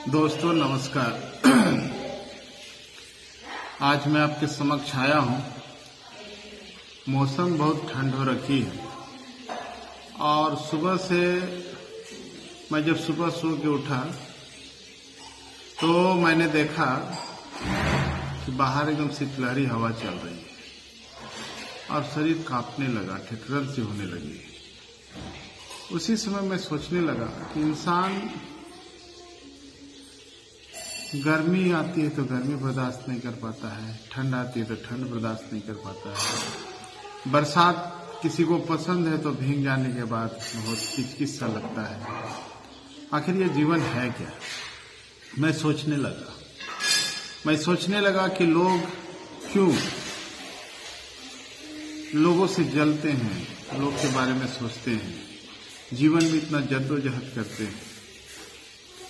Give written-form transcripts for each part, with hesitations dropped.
दोस्तों नमस्कार। आज मैं आपके समक्ष आया हूँ। मौसम बहुत ठंड हो रखी है और सुबह से मैं जब सुबह सो के उठा तो मैंने देखा कि बाहर एकदम शीतलहरी हवा चल रही है और शरीर कांपने लगा, ठिठुरन सी होने लगी। उसी समय मैं सोचने लगा कि इंसान गर्मी आती है तो गर्मी बर्दाश्त नहीं कर पाता है, ठंड आती है तो ठंड बर्दाश्त नहीं कर पाता है, बरसात किसी को पसंद है तो भीग जाने के बाद बहुत किचकिच सा लगता है। आखिर ये जीवन है क्या? मैं सोचने लगा कि लोग क्यों लोगों से जलते हैं, लोग के बारे में सोचते हैं, जीवन में इतना जद्दोजहद करते हैं,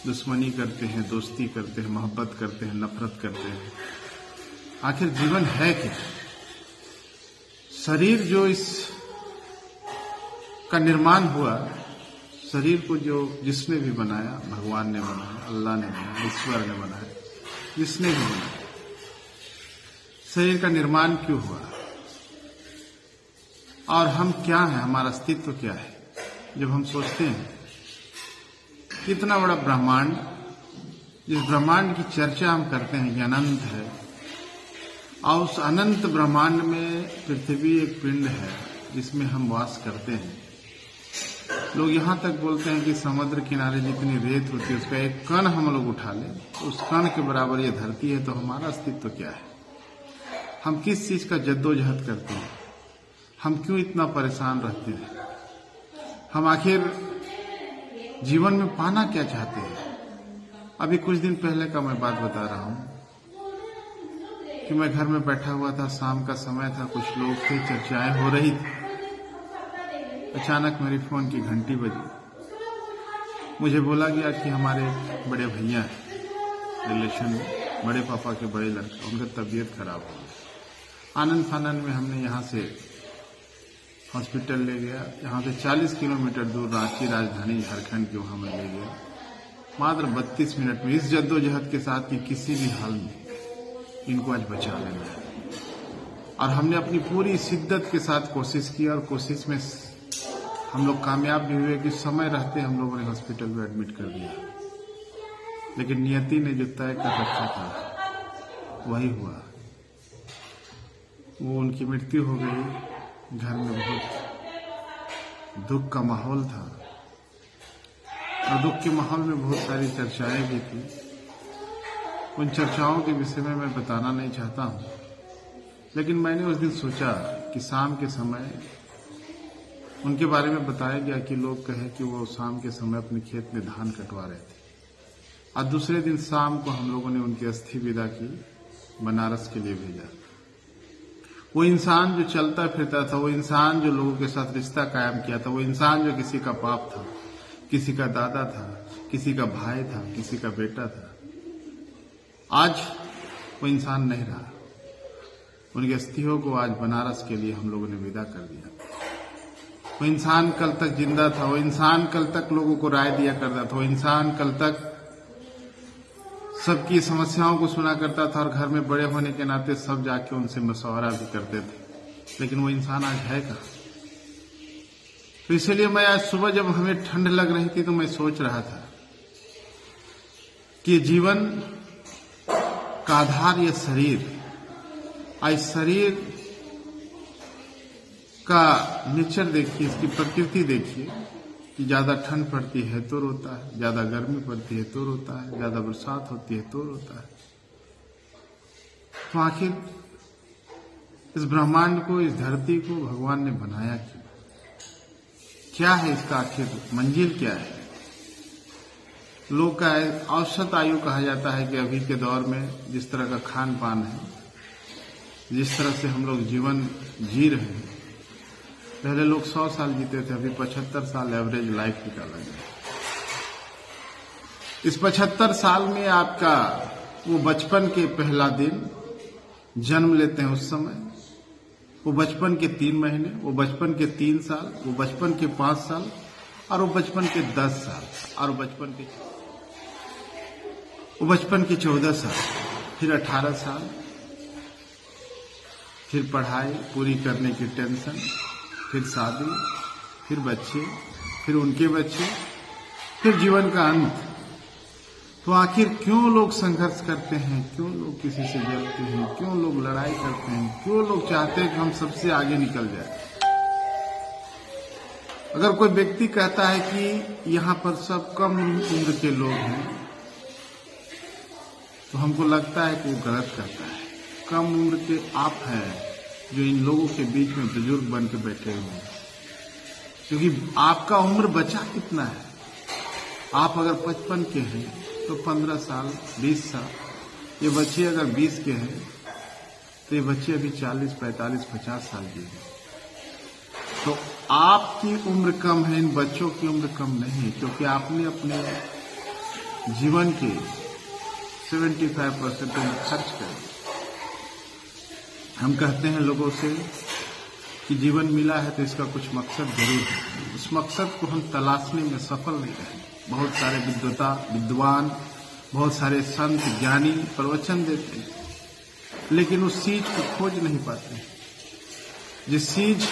दुश्मनी करते हैं, दोस्ती करते हैं, मोहब्बत करते हैं, नफरत करते हैं। आखिर जीवन है क्या? शरीर जो इस का निर्माण हुआ, शरीर को जो जिसने भी बनाया, भगवान ने बनाया, अल्लाह ने बनाया, ईश्वर ने बनाया, जिसने भी बनाया, शरीर का निर्माण क्यों हुआ और हम क्या हैं, हमारा अस्तित्व क्या है? जब हम सोचते हैं इतना बड़ा ब्रह्मांड, जिस ब्रह्मांड की चर्चा हम करते हैं कि अनंत है, और उस अनंत ब्रह्मांड में पृथ्वी एक पिंड है जिसमें हम वास करते हैं। लोग यहाँ तक बोलते हैं कि समुद्र किनारे जितनी रेत होती है उसका एक कण हम लोग उठा लें, उस कण के बराबर ये धरती है। तो हमारा अस्तित्व क्या है? हम किस चीज का जद्दोजहद करते हैं? हम क्यों इतना परेशान रहते हैं? हम आखिर जीवन में पाना क्या चाहते हैं? अभी कुछ दिन पहले का मैं बात बता रहा हूं कि मैं घर में बैठा हुआ था, शाम का समय था, कुछ लोग थे, चर्चाएं हो रही थी। अचानक मेरी फोन की घंटी बजी। मुझे बोला गया कि हमारे बड़े भैया हैं रिलेशन में, बड़े पापा के बड़े लड़का, उनका तबीयत खराब हो गया। आनंद फानंद में हमने यहाँ से हॉस्पिटल ले गया। यहाँ से 40 किलोमीटर दूर रांची, राजधानी झारखंड के, वहां मैं ले गया। मात्र 32 मिनट में, इस जद्दोजहद के साथ कि किसी भी हाल में इनको आज बचा लेना है। और हमने अपनी पूरी शिद्दत के साथ कोशिश की और कोशिश में हम लोग कामयाब भी हुए कि समय रहते हम लोगों ने हॉस्पिटल में एडमिट कर दिया। लेकिन नियति ने जो तय कर रखा था वही हुआ। वो उनकी मृत्यु हो गई। घर में बहुत दुख का माहौल था और दुख के माहौल में बहुत सारी चर्चाएं भी थी। उन चर्चाओं के विषय में मैं बताना नहीं चाहता हूं, लेकिन मैंने उस दिन सोचा कि शाम के समय उनके बारे में बताया गया कि लोग कहे कि वो शाम के समय अपने खेत में धान कटवा रहे थे और दूसरे दिन शाम को हम लोगों ने उनकी अस्थि विदा की, बनारस के लिए भेजा। वो इंसान जो चलता फिरता था, वो इंसान जो लोगों के साथ रिश्ता कायम किया था, वो इंसान जो किसी का बाप था, किसी का दादा था, किसी का भाई था, किसी का बेटा था, आज वो इंसान नहीं रहा। उनकी अस्थियों को आज बनारस के लिए हम लोगों ने विदा कर दिया। वो इंसान कल तक जिंदा था, वो इंसान कल तक लोगों को राय दिया करता था, वो इंसान कल तक सबकी समस्याओं को सुना करता था और घर में बड़े होने के नाते सब जाके उनसे मशवरा भी करते थे। लेकिन वो इंसान आज है कहाँ? तो इसलिए मैं आज सुबह जब हमें ठंड लग रही थी तो मैं सोच रहा था कि जीवन का आधार ये शरीर, आज शरीर का नेचर देखिए, इसकी प्रकृति देखिए कि ज्यादा ठंड पड़ती है तो रोता है, ज्यादा गर्मी पड़ती है तो रोता है, ज्यादा बरसात होती है तो रोता है। तो आखिर इस ब्रह्मांड को, इस धरती को भगवान ने बनाया क्यों? क्या है इसका आखिर मंजिल क्या है? लोग का औसत आयु कहा जाता है कि अभी के दौर में जिस तरह का खान पान है, जिस तरह से हम लोग जीवन जी रहे हैं, पहले लोग 100 साल जीते थे, अभी 75 साल एवरेज लाइफ निकाला गया। इस 75 साल में आपका वो बचपन के पहला दिन, जन्म लेते हैं उस समय, वो बचपन के 3 महीने, वो बचपन के 3 साल, वो बचपन के 5 साल और वो बचपन के 10 साल और वो बचपन के वो बचपन के 14 साल, फिर 18 साल, फिर पढ़ाई पूरी करने की टेंशन, फिर शादी, फिर बच्चे, फिर उनके बच्चे, फिर जीवन का अंत। तो आखिर क्यों लोग संघर्ष करते हैं, क्यों लोग किसी से जलते हैं, क्यों लोग लड़ाई करते हैं, क्यों लोग चाहते हैं कि हम सबसे आगे निकल जाए? अगर कोई व्यक्ति कहता है कि यहाँ पर सब कम उम्र के लोग हैं, तो हमको लगता है कि वो गलत करता है। कम उम्र के आप हैं जो इन लोगों के बीच में बुजुर्ग बन के बैठे हुए हैं, क्योंकि आपका उम्र बचा कितना है। आप अगर 55 के हैं तो 15 साल, 20 साल, ये बच्चे अगर 20 के हैं तो ये बच्चे अभी 40, 45, 50 साल के हैं। तो आपकी उम्र कम है, इन बच्चों की उम्र कम नहीं है, क्योंकि आपने अपने जीवन के 75% उम्र खर्च कर। हम कहते हैं लोगों से कि जीवन मिला है तो इसका कुछ मकसद जरूर है। उस मकसद को हम तलाशने में सफल नहीं रहे। बहुत सारे विद्वान, बहुत सारे संत ज्ञानी प्रवचन देते हैं, लेकिन उस चीज को खोज नहीं पाते जिस चीज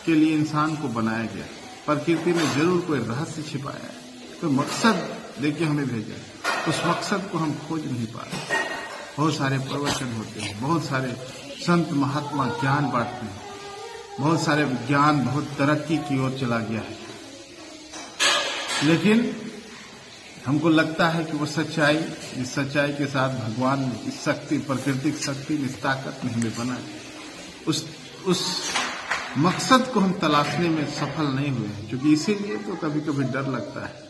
के लिए इंसान को बनाया गया। प्रकृति में जरूर कोई रहस्य छिपाया है, तो मकसद देके हमें भेजा है, उस मकसद को हम खोज नहीं पा रहे। बहुत सारे प्रवचन होते हैं, बहुत सारे संत महात्मा ज्ञान बांटते हैं, बहुत सारे विज्ञान बहुत तरक्की की ओर चला गया है, लेकिन हमको लगता है कि वो सच्चाई, इस सच्चाई के साथ भगवान ने इस शक्ति, प्राकृतिक शक्ति ने, इस ताकत ने हमें बनाया, उस मकसद को हम तलाशने में सफल नहीं हुए हैं। क्योंकि इसीलिए तो कभी कभी डर लगता है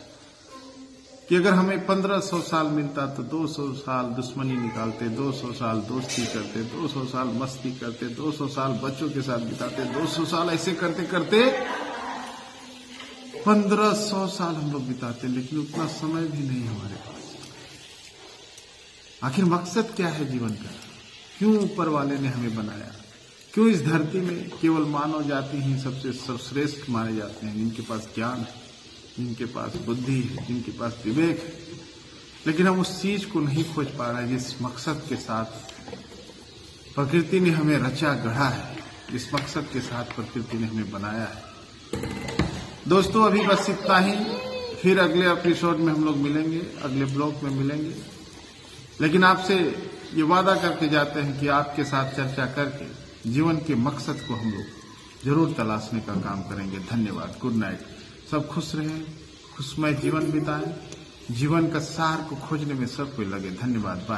कि अगर हमें 1500 साल मिलता तो 200 साल दुश्मनी निकालते, 200 साल दोस्ती करते, 200 साल मस्ती करते, 200 साल बच्चों के साथ बिताते, 200 साल ऐसे करते करते 1500 साल हम लोग बिताते, लेकिन उतना समय भी नहीं हमारे पास। आखिर मकसद क्या है जीवन का? क्यों ऊपर वाले ने हमें बनाया? क्यों इस धरती में केवल मानव जाति ही सबसे सर्वश्रेष्ठ माने जाते हैं, जिनके पास ज्ञान है, जिनके पास बुद्धि है, जिनके पास विवेक है, लेकिन हम उस चीज को नहीं खोज पा रहे जिस मकसद के साथ प्रकृति ने हमें रचा गढ़ा है, जिस मकसद के साथ प्रकृति ने हमें बनाया है। दोस्तों, अभी बस इतना ही। फिर अगले एपिसोड में हम लोग मिलेंगे, अगले ब्लॉग में मिलेंगे, लेकिन आपसे ये वादा करके जाते हैं कि आपके साथ चर्चा करके जीवन के मकसद को हम लोग जरूर तलाशने का काम करेंगे। धन्यवाद, गुड नाइट। सब खुश रहें, खुशमय जीवन बिताएं, जीवन का सार को खोजने में सब कोई लगे। धन्यवाद, बाय।